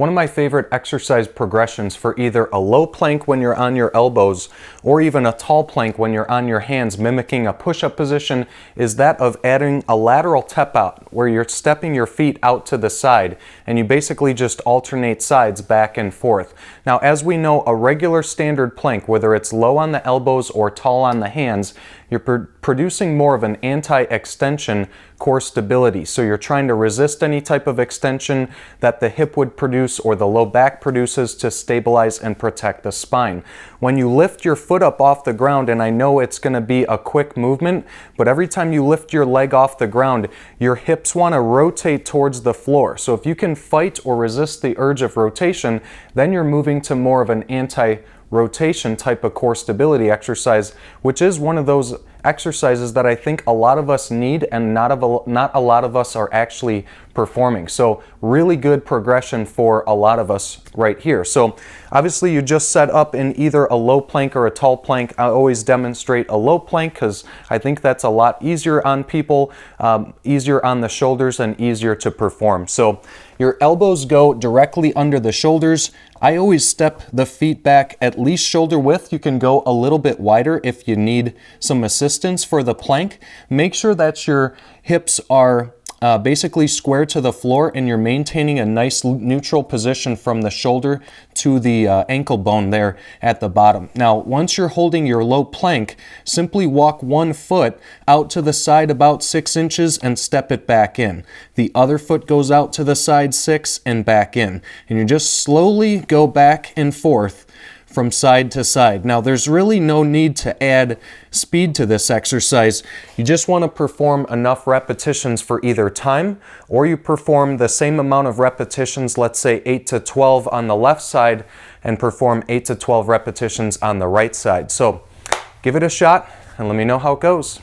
One of my favorite exercise progressions for either a low plank when you're on your elbows or even a tall plank when you're on your hands mimicking a push-up position is that of adding a lateral step out where you're stepping your feet out to the side and you basically just alternate sides back and forth. Now, as we know, a regular standard plank, whether it's low on the elbows or tall on the hands, you're producing more of an anti-extension core stability. So you're trying to resist any type of extension that the hip would produce or the low back produces to stabilize and protect the spine. When you lift your foot up off the ground, and I know it's going to be a quick movement, but every time you lift your leg off the ground, your hips want to rotate towards the floor. So if you can fight or resist the urge of rotation, then you're moving to more of an anti-rotation type of core stability exercise, which is one of those exercises that I think a lot of us need and not a lot of us are actually performing. So really good progression for a lot of us right here. So obviously you just set up in either a low plank or a tall plank. I always demonstrate a low plank because I think that's a lot easier on people, easier on the shoulders and easier to perform. So your elbows go directly under the shoulders. I always step the feet back at least shoulder width. You can go a little bit wider if you need some assistance for the plank. Make sure that your hips are basically square to the floor and you're maintaining a nice neutral position from the shoulder to the ankle bone there at the bottom. Now, once you're holding your low plank, simply walk one foot out to the side about 6 inches and step it back in. The other foot goes out to the side 6 and back in. And you just slowly go back and forth from side to side. Now, there's really no need to add speed to this exercise. You just want to perform enough repetitions for either time, or you perform the same amount of repetitions, let's say 8 to 12 on the left side, and perform 8 to 12 repetitions on the right side. So give it a shot and let me know how it goes.